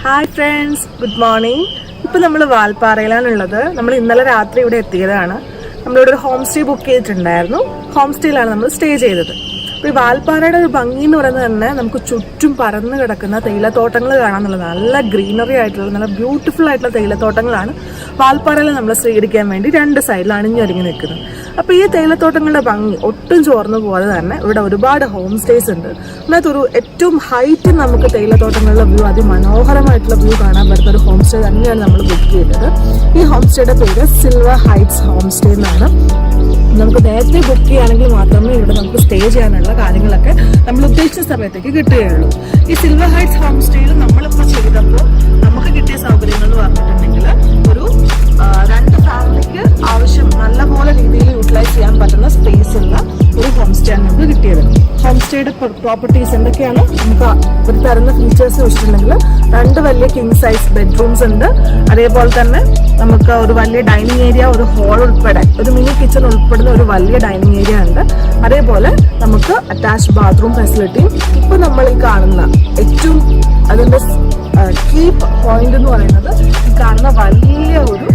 Hi friends, good morning. ഇപ്പം നമ്മൾ വാൽപ്പാറയിലാണുള്ളത്. നമ്മൾ ഇന്നലെ രാത്രി ഇവിടെ എത്തിയതാണ്. നമ്മളിവിടെ ഒരു ഹോം സ്റ്റേ ബുക്ക് ചെയ്തിട്ടുണ്ടായിരുന്നു. ഹോം സ്റ്റേയിലാണ് നമ്മൾ സ്റ്റേ ചെയ്തത്. അപ്പോൾ ഈ വാൽപ്പാറയുടെ ഒരു ഭംഗി എന്ന് പറയുന്നത് തന്നെ നമുക്ക് ചുറ്റും പരന്ന് കിടക്കുന്ന തേയിലത്തോട്ടങ്ങൾ കാണാമെന്നുള്ളത്. നല്ല ഗ്രീനറി ആയിട്ടുള്ള നല്ല ബ്യൂട്ടിഫുൾ ആയിട്ടുള്ള തേയിലത്തോട്ടങ്ങളാണ് വാൽപ്പാറയിൽ നമ്മൾ സ്വീകരിക്കാൻ വേണ്ടി രണ്ട് സൈഡിൽ അണിഞ്ഞൊരുങ്ങി നിൽക്കുന്നത്. അപ്പോൾ ഈ തേയിലത്തോട്ടങ്ങളുടെ ഭംഗി ഒട്ടും ചോർന്നു പോകാതെ തന്നെ ഇവിടെ ഒരുപാട് ഹോം സ്റ്റേസ് ഉണ്ട്. അതിനകത്തൊരു ഏറ്റവും ഹൈറ്റ് നമുക്ക് തേയിലത്തോട്ടങ്ങളുടെ വ്യൂ, അതിമനോഹരമായിട്ടുള്ള വ്യൂ കാണാൻ പറ്റുന്ന ഒരു ഹോം സ്റ്റേ തന്നെയാണ് നമ്മൾ ബുക്ക് ചെയ്തത്. ഈ ഹോം സ്റ്റേയുടെ പേര് സിൽവർ ഹൈറ്റ്സ് ഹോം സ്റ്റേ എന്നാണ്. നമുക്ക് നേരത്തെ ബുക്ക് ചെയ്യുകയാണെങ്കിൽ മാത്രമേ ഇവിടെ നമുക്ക് സ്റ്റേ ചെയ്യാനുള്ള കാര്യങ്ങളൊക്കെ നമ്മൾ ഉദ്ദേശിച്ച സമയത്തേക്ക് കിട്ടുകയുള്ളൂ. ഈ സിൽവർ ഹൈറ്റ്സ് ഹോം സ്റ്റേയിൽ നമ്മളിപ്പോൾ ചെയ്തപ്പോൾ നമുക്ക് കിട്ടിയ സൗകര്യങ്ങൾ എന്ന് പറഞ്ഞിട്ടുണ്ടെങ്കിൽ ഒരു 2 ഫാമിലിക്ക് ആവശ്യം നല്ലപോലെ രീതിയിൽ യൂട്ടിലൈസ് ചെയ്യാൻ പറ്റുന്ന സ്പേസ് ഉള്ള ഒരു ഹോം സ്റ്റേ ആണ് നമുക്ക് കിട്ടിയത്. ഹോം സ്റ്റേയുടെ പ്രോപ്പർട്ടീസ് എന്തൊക്കെയാണ്? നമുക്ക് ഒരു തരുന്ന ഫീച്ചേഴ്സ് വെച്ചിട്ടുണ്ടെങ്കിൽ 2 വലിയ കിങ് സൈസ് ബെഡ്റൂംസ് ഉണ്ട്. അതേപോലെ തന്നെ നമുക്ക് ഒരു വലിയ ഡൈനിങ് ഏരിയ, ഒരു ഹോൾ ഉൾപ്പെടെ ഒരു മിനി കിച്ചൺ ഉൾപ്പെടുന്ന ഒരു വലിയ ഡൈനിങ് ഏരിയ ഉണ്ട്. അതേപോലെ നമുക്ക് അറ്റാച്ച്ഡ് ബാത്റൂം ഫെസിലിറ്റിയും ഇപ്പൊ നമ്മൾ ഈ കാണുന്ന ഏറ്റവും അതിന്റെ കീ പോയിന്റ് എന്ന് പറയുന്നത് ഈ കാണുന്ന വലിയ ഒരു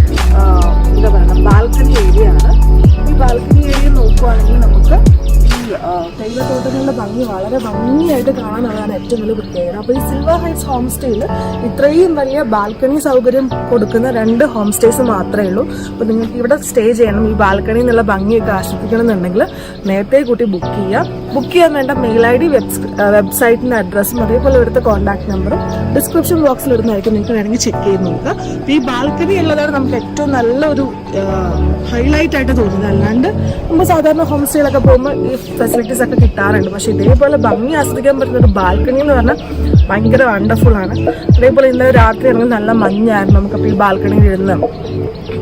എന്താ പറയുക ബാൽക്കണി ഏരിയ ആണ്. ഈ ബാൽക്കണി ഏരിയ നോക്കുവാണെങ്കിൽ നമുക്ക് ഈ തേയിലത്തോട്ടങ്ങളുടെ ഭംഗി വളരെ ഭംഗിയായിട്ട് കാണാനുള്ളതാണ് ഏറ്റവും വലിയ പ്രത്യേകത. അപ്പോൾ ഈ സിൽവർ ഹൈറ്റ്സ് ഹോം സ്റ്റേയിൽ ഇത്രയും വലിയ ബാൽക്കണി സൗകര്യം കൊടുക്കുന്ന 2 ഹോം സ്റ്റേസ് മാത്രമേ ഉള്ളൂ. അപ്പോൾ നിങ്ങൾക്ക് ഇവിടെ സ്റ്റേ ചെയ്യണം, ഈ ബാൽക്കണിയിൽ നിന്നുള്ള ഭംഗിയൊക്കെ ആസ്വദിക്കണം എന്നുണ്ടെങ്കിൽ നേരത്തെ കൂട്ടി ബുക്ക് ചെയ്യുക. ബുക്ക് ചെയ്യാൻ വേണ്ട മെയിൽ ID, വെബ്സൈറ്റിൻ്റെ അഡ്രസ്സും അതേപോലെ ഇവിടുത്തെ കോൺടാക്ട് നമ്പറും ഡിസ്ക്രിപ്ഷൻ ബോക്സിൽ ഇടുന്നതായിരിക്കും. നിങ്ങൾക്ക് വേണമെങ്കിൽ ചെക്ക് ചെയ്ത് നോക്കുക. അപ്പോൾ ഈ ബാൽക്കണി ഉള്ളതാണ് നമുക്ക് ഏറ്റവും നല്ലൊരു ഹൈലൈറ്റ് ആയിട്ട് തോന്നുന്നത്. അല്ലാണ്ട് നമ്മൾ സാധാരണ ഹോം സ്റ്റേയിലൊക്കെ പോകുമ്പോൾ ഈ ഫെസിലിറ്റീസ് ഒക്കെ കിട്ടാറുണ്ട്. പക്ഷെ ഇതേപോലെ ഭംഗി ആസ്വദിക്കാൻ പറ്റുന്ന ഒരു ബാൽക്കണി എന്ന് പറഞ്ഞാൽ ഭയങ്കര വണ്ടർഫുൾ ആണ്. അതേപോലെ ഇന്നലെ രാത്രി ആണെങ്കിൽ നല്ല മഞ്ഞായിരുന്നു. നമുക്കപ്പോൾ ഈ ബാൽക്കണിയിൽ ഇരുന്ന്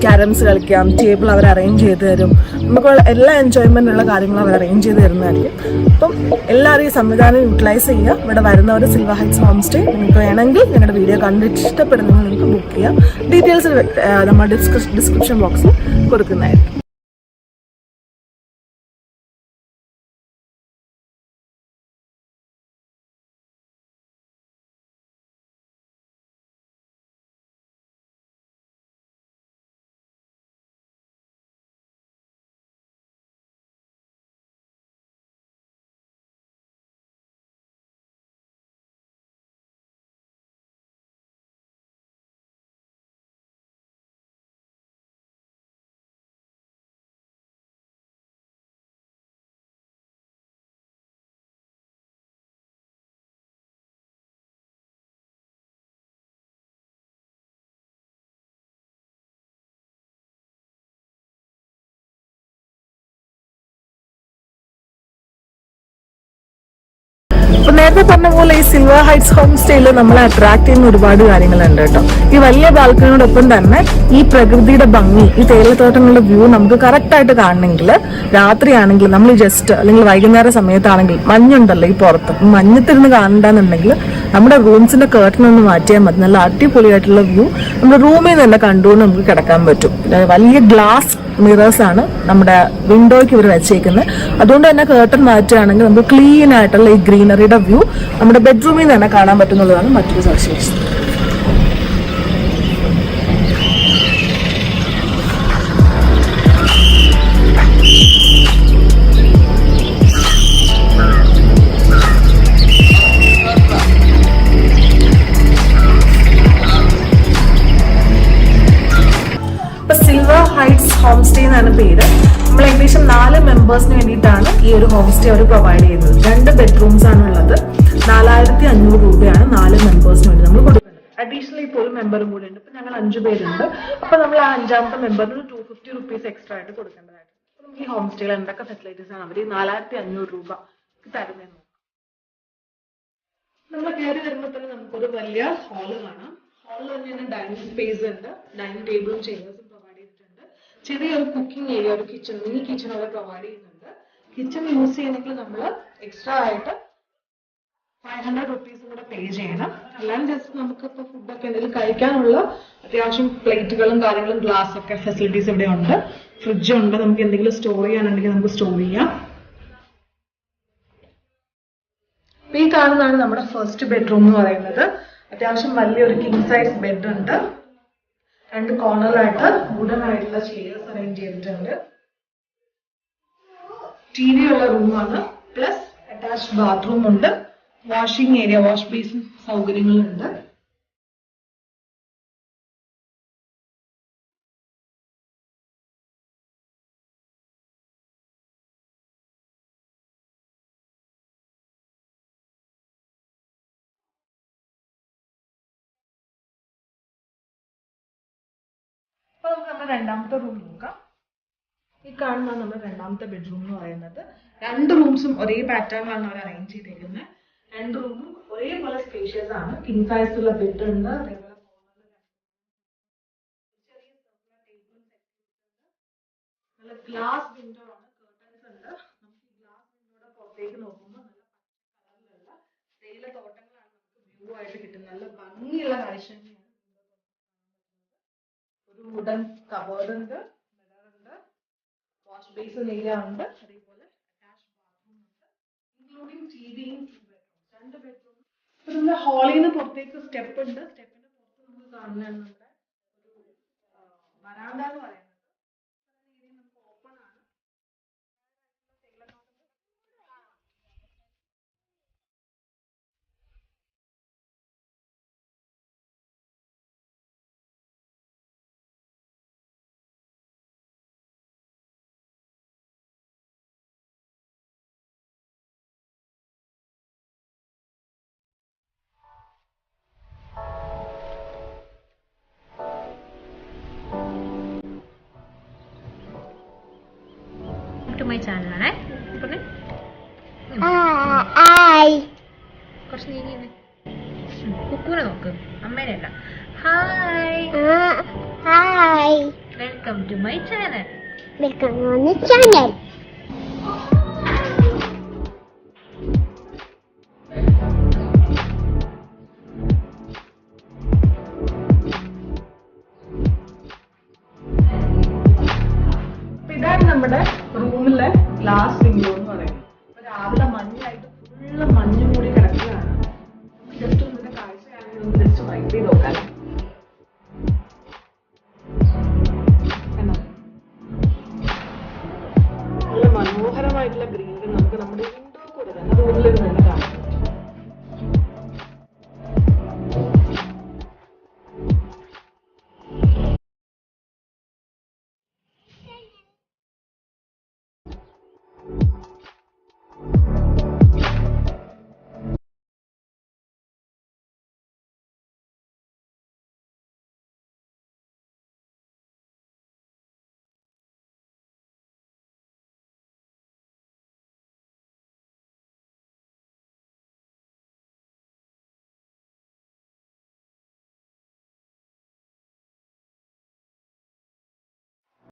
ക്യാരംസ് കളിക്കാം, ടേബിൾ അവർ അറേഞ്ച് ചെയ്ത് തരും. നമുക്ക് എല്ലാ എൻജോയ്മെൻ്റ് ഉള്ള കാര്യങ്ങളും അവർ അറേഞ്ച് ചെയ്ത് തരുന്നതായിരിക്കും. അപ്പം എല്ലാവരും ഈ സംവിധാനം യൂട്ടിലൈസ് ചെയ്യുക. ഇവിടെ വരുന്നവർ സിൽവർ ഹൈറ്റ്സ് ഹോം സ്റ്റേ നിങ്ങൾക്ക് വേണമെങ്കിൽ നിങ്ങളുടെ വീഡിയോ കണ്ടിട്ട് ഇഷ്ടപ്പെടുന്നെങ്കിൽ നിങ്ങൾക്ക് ബുക്ക് ചെയ്യാം. ഡീറ്റെയിൽസ് നമ്മൾ ഡിസ്ക്രിപ്ഷൻ ബോക്സിൽ കൊടുക്കുന്നതായിരിക്കും. അപ്പൊ നേരത്തെ പറഞ്ഞ പോലെ ഈ സിൽവർ ഹൈറ്റ്സ് ഹോം സ്റ്റേയിൽ നമ്മളെ അട്രാക്ട് ചെയ്യുന്ന ഒരുപാട് കാര്യങ്ങളുണ്ട് കേട്ടോ. ഈ വലിയ ബാൽക്കണിയോടൊപ്പം തന്നെ ഈ പ്രകൃതിയുടെ ഭംഗി, ഈ തേയിലത്തോട്ടങ്ങളുടെ വ്യൂ നമുക്ക് കറക്റ്റ് ആയിട്ട് കാണണമെങ്കിൽ രാത്രിയാണെങ്കിൽ നമ്മൾ ജസ്റ്റ് അല്ലെങ്കിൽ വൈകുന്നേര സമയത്താണെങ്കിൽ മഞ്ഞുണ്ടല്ലോ ഈ പുറത്ത്, മഞ്ഞത്തിരുന്ന് കാണണ്ടെന്നുണ്ടെങ്കിൽ നമ്മുടെ റൂംസിന്റെ കേർട്ടൻ ഒന്ന് മാറ്റിയാൽ മതി. നല്ല അടിപൊളിയായിട്ടുള്ള വ്യൂ നമ്മുടെ റൂമിൽ നിന്ന് തന്നെ കണ്ടുകൊണ്ട് നമുക്ക് കിടക്കാൻ പറ്റും. വലിയ ഗ്ലാസ് മിറേഴ്സ് ആണ് നമ്മുടെ വിൻഡോയ്ക്ക് ഇവർ വെച്ചേക്കുന്നത്. അതുകൊണ്ട് തന്നെ കേർട്ടൻ മാറ്റുകയാണെങ്കിൽ നമുക്ക് ക്ലീൻ ആയിട്ടുള്ള ഈ ഗ്രീനറിയുടെ വ്യൂ നമ്മുടെ ബെഡ്റൂമിൽ നിന്ന് തന്നെ കാണാൻ പറ്റുന്നതാണ് മറ്റൊരു സവിശേഷത. ഹൈറ്റ്സ് ഹോം സ്റ്റേ എന്നാണ് പേര്. നമ്മൾ ഏകദേശം 4 മെമ്പേഴ്സിന് വേണ്ടിയിട്ടാണ് ഈ ഒരു ഹോം സ്റ്റേ അവർ പ്രൊവൈഡ് ചെയ്യുന്നത്. 2 ബെഡ്റൂംസ് ആണുള്ളത്. 4500 രൂപയാണ് 4 മെമ്പേഴ്സിന് വേണ്ടി നമ്മൾ കൊടുക്കുന്നത്. അഡീഷണലി ഇപ്പോൾ ഒരു മെമ്പറും കൂടി ഉണ്ട്. ഇപ്പൊ ഞങ്ങൾ 5 പേരുണ്ട്. അപ്പൊ നമ്മൾ ആ 5ാമത്തെ മെമ്പറിന് 250 റുപ്പീസ് എക്സ്ട്രാ ആയിട്ട് കൊടുക്കേണ്ടതായിട്ട്. നമുക്ക് ഈ ഹോം സ്റ്റേയിൽ എന്തൊക്കെ ഫെസിലിറ്റീസ് ആണ് അവർ 4500 രൂപ തരുന്നത്. നമ്മൾ കയറി വരുമ്പോൾ തന്നെ നമുക്കൊരു വലിയ ഹാള് കാണാം. ഹാളിൽ തന്നെ ഡൈനിങ് സ്പേസ് ഉണ്ട്. ഡൈനിങ് ടേബിളും ചെയർസും ചെറിയൊരു കുക്കിംഗ് ഏരിയ, ഒരു കിച്ചൺ, മിനി കിച്ചൺ അവർ പ്രൊവൈഡ് ചെയ്യുന്നുണ്ട്. കിച്ചൺ യൂസ് ചെയ്യണമെങ്കിൽ നമ്മൾ എക്സ്ട്രാ ആയിട്ട് 500 റുപ്പീസും കൂടെ പേ ചെയ്യണം. അല്ലാണ്ട് ജസ്റ്റ് നമുക്കിപ്പോൾ ഫുഡൊക്കെ എന്തെങ്കിലും കഴിക്കാനുള്ള അത്യാവശ്യം പ്ലേറ്റുകളും കാര്യങ്ങളും ഗ്ലാസ് ഒക്കെ ഫെസിലിറ്റീസ് ഇവിടെ ഉണ്ട്. ഫ്രിഡ്ജ് ഉണ്ട്. നമുക്ക് എന്തെങ്കിലും സ്റ്റോർ ചെയ്യാനുണ്ടെങ്കിൽ നമുക്ക് സ്റ്റോർ ചെയ്യാം. ഈ കാണുന്നതാണ് നമ്മുടെ ഫസ്റ്റ് ബെഡ്റൂം എന്ന് പറയുന്നത്. അത്യാവശ്യം വലിയൊരു കിങ് സൈസ് ബെഡ് ഉണ്ട്. 2 കോർണറിലായിട്ട് വുഡൻ ആയിട്ടുള്ള ചെയർസ് അറേഞ്ച് ചെയ്തിട്ടുണ്ട്. TV ഉള്ള റൂമാണ്. പ്ലസ് അറ്റാച്ച്ഡ് ബാത്റൂം ഉണ്ട്. വാഷിംഗ് ഏരിയ, വാഷ് ബേസിൻ സൗകര്യങ്ങളുണ്ട്. അപ്പൊ നമുക്ക് നമ്മുടെ രണ്ടാമത്തെ റൂം നോക്കാം. ഈ കാണുന്നതാണ് നമ്മുടെ രണ്ടാമത്തെ ബെഡ്റൂം എന്ന് പറയുന്നത്. 2 റൂംസും ഒരേ പാറ്റേണിലാണ് അവർ അറേഞ്ച് ചെയ്തേക്കുന്നത്. 2 റൂമും ഒരേപോലെ സ്പേഷ്യസ് ആണ്. കിങ് സൈസ് ഉള്ള ബെഡ് ഉണ്ട്. അതേപോലെ നല്ല ഗ്ലാസ് വിൻഡോ ആണ്, കർട്ടൻസ് ഉണ്ട്. നമുക്ക് ഈ ഗ്ലാസ് വിൻഡോയുടെ പുറത്തേക്ക് നോക്കുമ്പോൾ നല്ല പച്ച കളറിലുള്ള തേയിലത്തോട്ടങ്ങളാണ് നമുക്ക് വ്യൂ ആയിട്ട് കിട്ടുന്നത്. നല്ല ഭംഗിയുള്ള കാഴ്ച തന്നെയാണ്. ഒരു വുഡൻ കബോർഡ് ഉണ്ട്, മിറർ ഉണ്ട്, വാഷ് ബേസിൻ ഏരിയ ഉണ്ട്, അതേപോലെ അറ്റാച്ച്ഡ് ബാത്റൂം ഉണ്ട്, ഇൻക്ലൂഡിംഗ് ടിവിയും 2 ബെഡ്റൂം. ഇപ്പൊ നമ്മുടെ ഹാളിൽ നിന്ന് പുറത്തേക്ക് സ്റ്റെപ്പ് ഉണ്ട്. സ്റ്റെപ്പിന്റെ പുറത്ത് നമുക്ക് കാണുന്നതാണ് നമ്മുടെ ഒരു വരാന്ത എന്ന് പറയുന്നത്. നമുക്ക് ഓപ്പൺ ആണ്. മൈ ചാനലാണേ. കുറച്ച് നീങ്ങി കുക്കൂനെ നോക്ക്, അമ്മേനെ അല്ല. Hi, welcome to my channel. ഇതാണ് നമ്മുടെ റൂമിലെ ഗ്ലാസ് വിൻഡോ എന്ന് പറയുന്നത്. രാവിലെ മഞ്ഞായിട്ട് ഫുള്ള് മഞ്ഞ് മൂടി